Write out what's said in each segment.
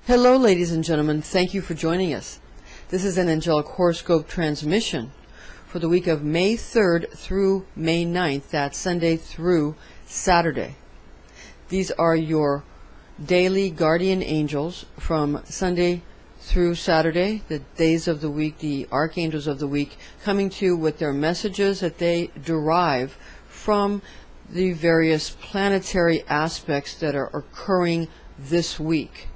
Hello, ladies and gentlemen. Thank you for joining us. This is an angelic horoscope transmission for the week of May 3rd through May 9th. That's Sunday through Saturday. These are your daily guardian angels from Sunday through Saturday, the days of the week, the archangels of the week, coming to you with their messages that they derive from the various planetary aspects that are occurring this week.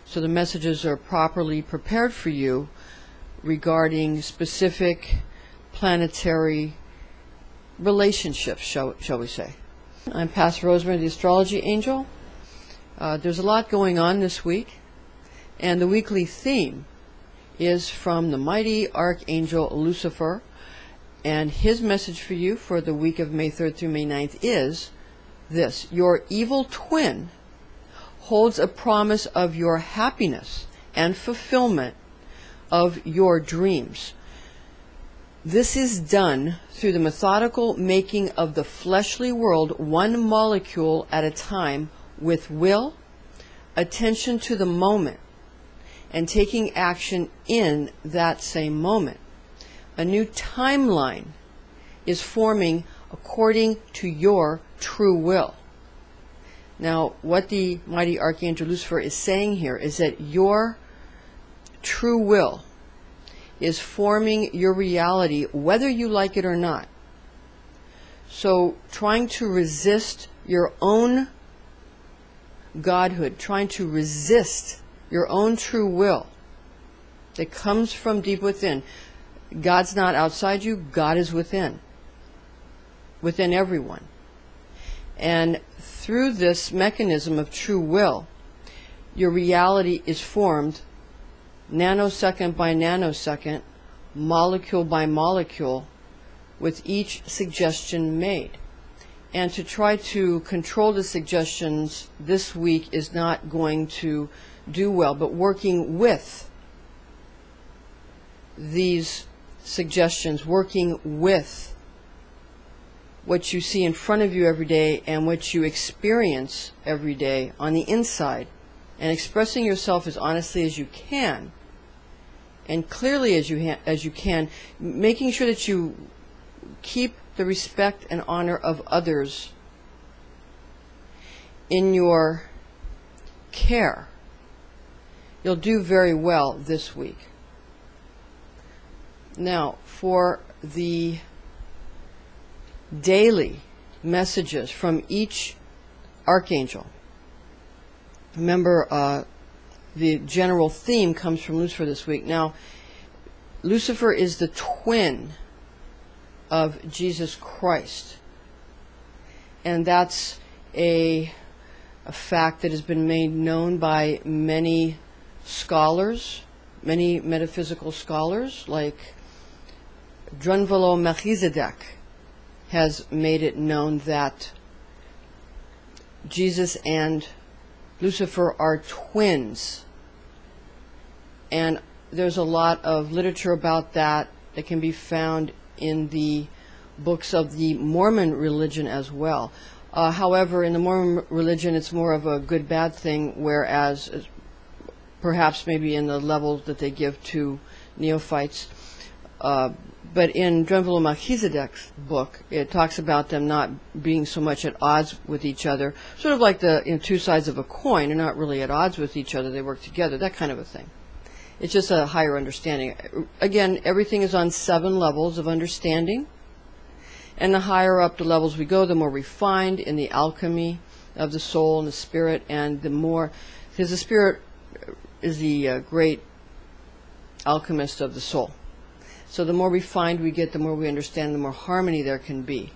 So the messages are properly prepared for you regarding specific planetary relationships, shall we say. I'm Pastor Rosemary, the Astrology Angel. There's a lot going on this week, and the weekly theme is from the mighty Archangel Lucifer, and his message for you for the week of May 3rd through May 9th is this: your evil twin holds a promise of your happiness and fulfillment of your dreams. This is done through the methodical making of the fleshly world one molecule at a time, with will, attention to the moment, and taking action in that same moment. A new timeline is forming according to your true will. Now, what the mighty Archangel Lucifer is saying here is that your true will is forming your reality, whether you like it or not. So, trying to resist your own godhood, trying to resist your own true will that comes from deep within. God's not outside you, God is within everyone. And through this mechanism of true will, your reality is formed nanosecond by nanosecond, molecule by molecule, with each suggestion made. And to try to control the suggestions this week is not going to do well, but working with these suggestions, working with what you see in front of you every day and what you experience every day on the inside, and expressing yourself as honestly as you can and clearly as you can, making sure that you keep the respect and honor of others in your care. You'll do very well this week. Now, for the daily messages from each archangel, remember the general theme comes from Lucifer this week. Now, Lucifer is the twin of Jesus Christ, and that's a fact that has been made known by many scholars, many metaphysical scholars, like Drunvalo Melchizedek has made it known that Jesus and Lucifer are twins. And there's a lot of literature about that that can be found in the books of the Mormon religion as well. However, in the Mormon religion, it's more of a good-bad thing, whereas perhaps maybe in the level that they give to neophytes. But in Drunvalo Melchizedek's book, it talks about them not being so much at odds with each other, sort of like the two sides of a coin. They're not really at odds with each other, they work together, that kind of a thing. It's just a higher understanding. Again, everything is on 7 levels of understanding, and the higher up the levels we go, the more refined in the alchemy of the soul and the spirit, and the more, because the spirit is the great alchemist of the soul. So the more refined we get, the more we understand, the more harmony there can be.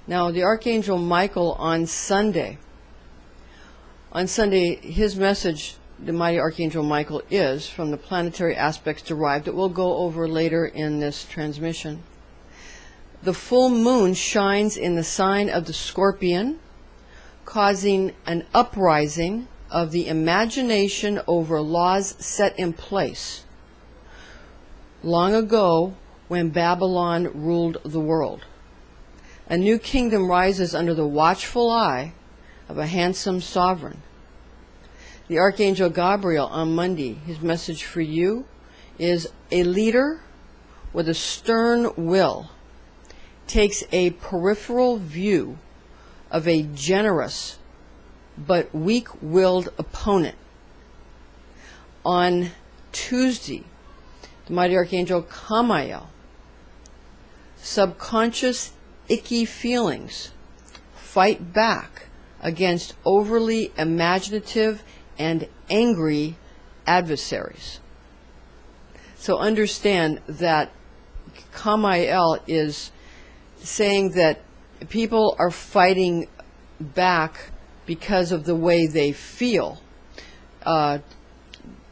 Now, the Archangel Michael on Sunday, his message, the mighty Archangel Michael, is from the planetary aspects derived that we'll go over later in this transmission. The full moon shines in the sign of the Scorpion, causing an uprising of the imagination over laws set in place long ago when Babylon ruled the world. A new kingdom rises under the watchful eye of a handsome sovereign. The Archangel Gabriel on Monday, his message for you is: a leader with a stern will takes a peripheral view of a generous but weak-willed opponent. On Tuesday, the mighty Archangel Camael: subconscious icky feelings fight back against overly imaginative and angry adversaries. So understand that Camael is saying that people are fighting back because of the way they feel.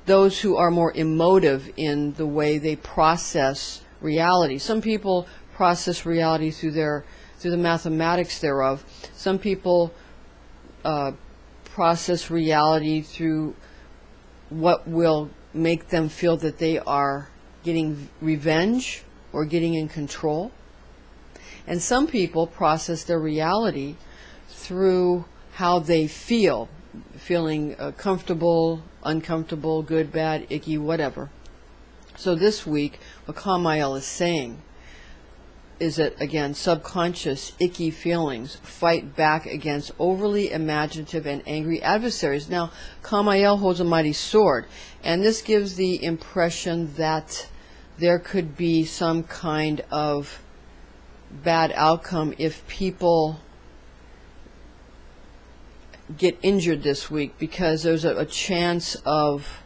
Those who are more emotive in the way they process reality. Some people process reality through the mathematics thereof. Some people process reality through what will make them feel that they are getting revenge or getting in control. And some people process their reality through how they feel, feeling comfortable, uncomfortable, good, bad, icky, whatever. So this week, what Camael is saying is that, again, subconscious, icky feelings fight back against overly imaginative and angry adversaries. Now, Camael holds a mighty sword, and this gives the impression that there could be some kind of bad outcome if people get injured this week, because there's a chance of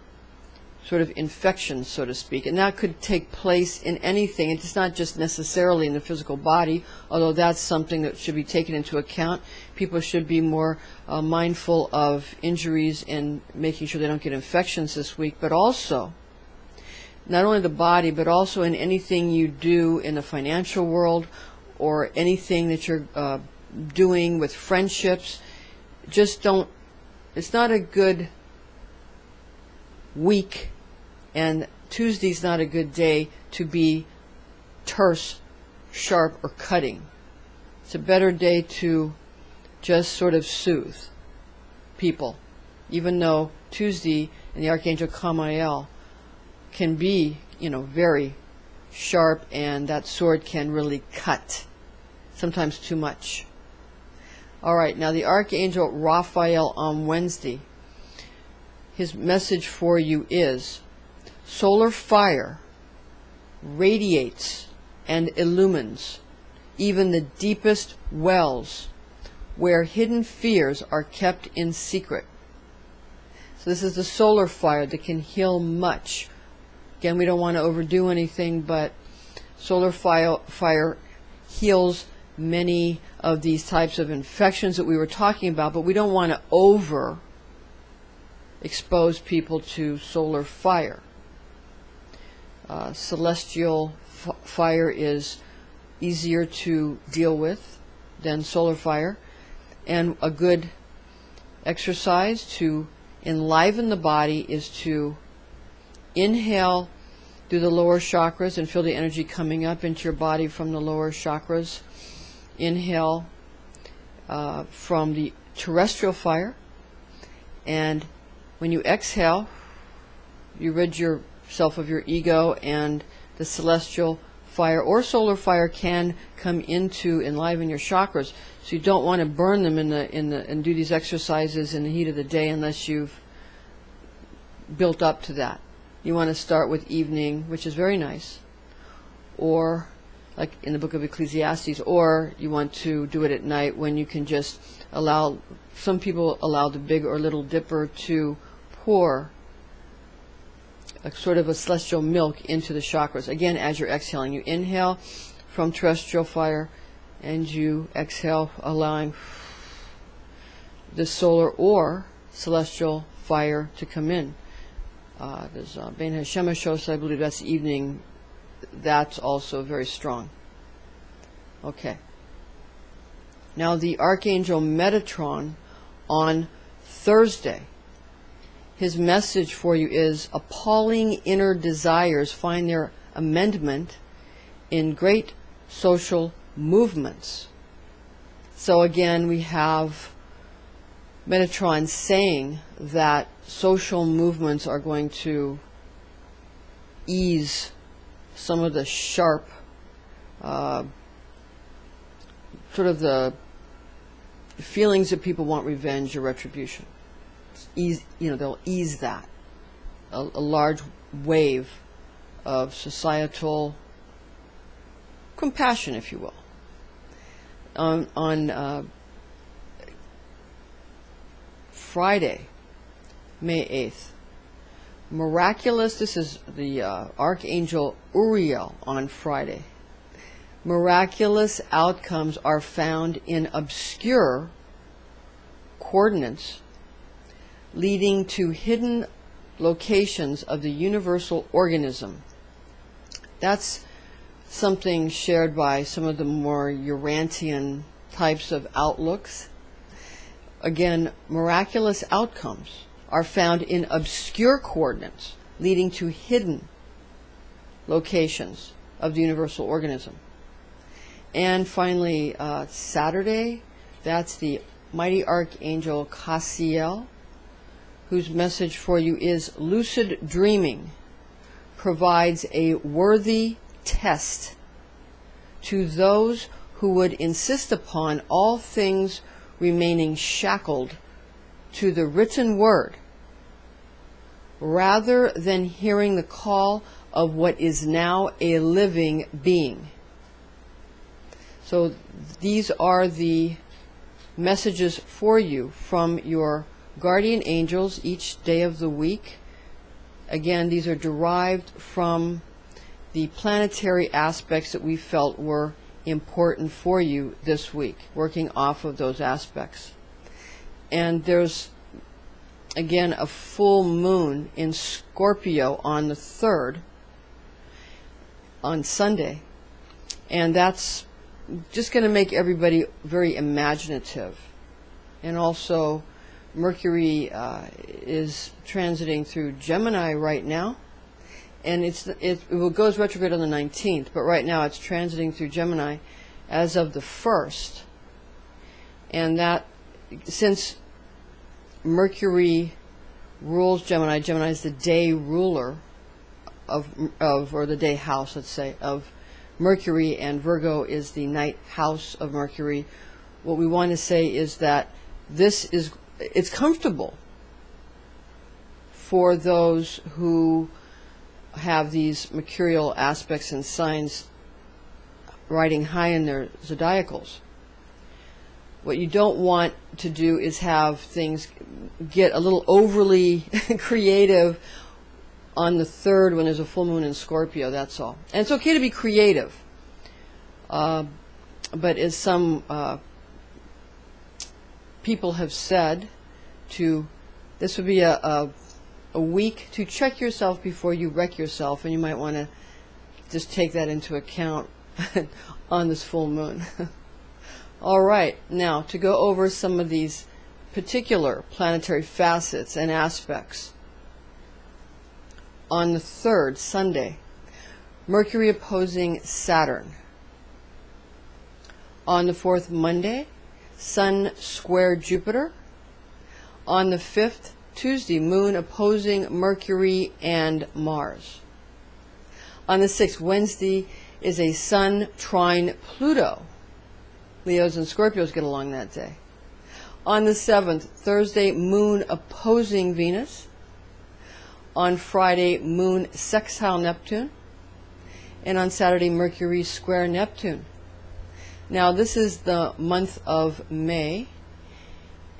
sort of infection, so to speak, and that could take place in anything. It's not just necessarily in the physical body, although that's something that should be taken into account. People should be more mindful of injuries and making sure they don't get infections this week, but also not only the body, but also in anything you do in the financial world or anything that you're doing with friendships. Just don't, it's not a good week, and Tuesday's not a good day to be terse, sharp, or cutting. It's a better day to just sort of soothe people, even though Tuesday and the Archangel Camael can be, very sharp, and that sword can really cut, sometimes too much. All right, now the Archangel Raphael on Wednesday, his message for you is: solar fire radiates and illumines even the deepest wells where hidden fears are kept in secret. So this is the solar fire that can heal much. Again, we don't want to overdo anything, but solar fire heals many of these types of infections that we were talking about, but we don't want to over expose people to solar fire. Celestial fire is easier to deal with than solar fire, and a good exercise to enliven the body is to inhale through the lower chakras and feel the energy coming up into your body from the lower chakras. Inhale from the terrestrial fire, and when you exhale, you rid yourself of your ego, and the celestial fire or solar fire can come in to enliven your chakras. So you don't want to burn them and do these exercises in the heat of the day unless you've built up to that. You want to start with evening, which is very nice, or like in the book of Ecclesiastes, or you want to do it at night when you can just allow, some people allow the Big or Little Dipper to pour a sort of a celestial milk into the chakras. Again, as you're exhaling, you inhale from terrestrial fire and you exhale, allowing the solar or celestial fire to come in. There's Ben Hashemashos, I believe that's evening. That's also very strong. Okay. Now the Archangel Metatron on Thursday, his message for you is: appalling inner desires find their amendment in great social movements. So again, we have Metatron saying that social movements are going to ease some of the sharp, sort of the feelings that people want revenge or retribution. They'll ease that. A large wave of societal compassion, if you will. On Friday, May 8th, miraculous, this is the Archangel Uriel on Friday. Miraculous outcomes are found in obscure coordinates leading to hidden locations of the universal organism. That's something shared by some of the more Urantian types of outlooks. Again, miraculous outcomes are found in obscure coordinates leading to hidden locations of the universal organism. And finally, Saturday, that's the mighty Archangel Cassiel, whose message for you is lucid dreaming provides a worthy test to those who would insist upon all things remaining shackled to the written word rather than hearing the call of what is now a living being. So these are the messages for you from your guardian angels each day of the week. Again, these are derived from the planetary aspects that we felt were important for you this week, working off of those aspects. And there's, again, a full moon in Scorpio on the 3rd, on Sunday, and that's just going to make everybody very imaginative. And also, Mercury is transiting through Gemini right now, and it goes retrograde on the 19th, but right now it's transiting through Gemini as of the 1st. And that, since Mercury rules Gemini, Gemini is the day ruler or the day house, let's say, of Mercury, and Virgo is the night house of Mercury. What we want to say is that it's comfortable for those who have these mercurial aspects and signs riding high in their zodiacals. What you don't want to do is have things get a little overly creative on the 3rd when there's a full moon in Scorpio, that's all. And it's okay to be creative. But as some people have said, this would be a week to check yourself before you wreck yourself, and you might want to just take that into account on this full moon. All right, now to go over some of these particular planetary facets and aspects. On the 3rd, Sunday, Mercury opposing Saturn. On the 4th, Monday, Sun square Jupiter. On the 5th, Tuesday, Moon opposing Mercury and Mars. On the 6th, Wednesday, is a Sun trine Pluto. Leos and Scorpios get along that day. On the 7th, Thursday, Moon opposing Venus. On Friday, Moon sextile Neptune. And on Saturday, Mercury square Neptune. Now, this is the month of May,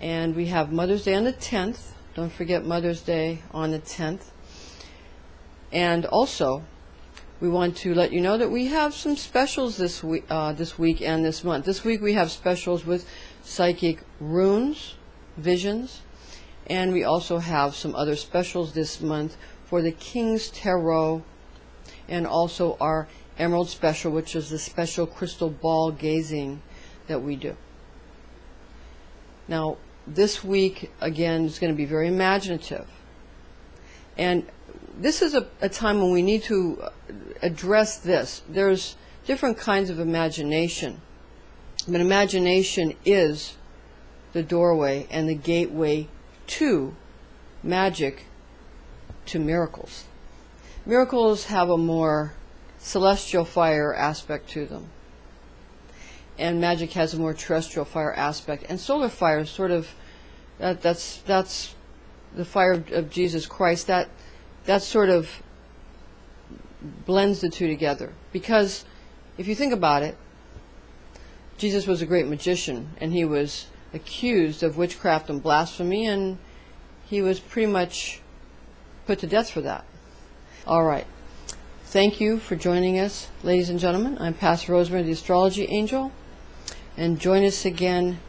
and we have Mother's Day on the 10th. Don't forget Mother's Day on the 10th. And also, we want to let you know that we have some specials this week and this month. This week we have specials with psychic runes, visions, and we also have some other specials this month for the King's Tarot, and also our Emerald Special, which is the special crystal ball gazing that we do. Now, this week, again, is going to be very imaginative. And this is a time when we need to address this. There's different kinds of imagination. But imagination is the doorway and the gateway to magic, to miracles. Miracles have a more celestial fire aspect to them, and magic has a more terrestrial fire aspect. And solar fire is sort of that's the fire of Jesus Christ. That sort of blends the two together, because if you think about it, Jesus was a great magician, and he was accused of witchcraft and blasphemy, and he was pretty much put to death for that. All right. Thank you for joining us, ladies and gentlemen. I'm Pastor Rosemary, the Astrology Angel, and join us again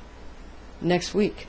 next week.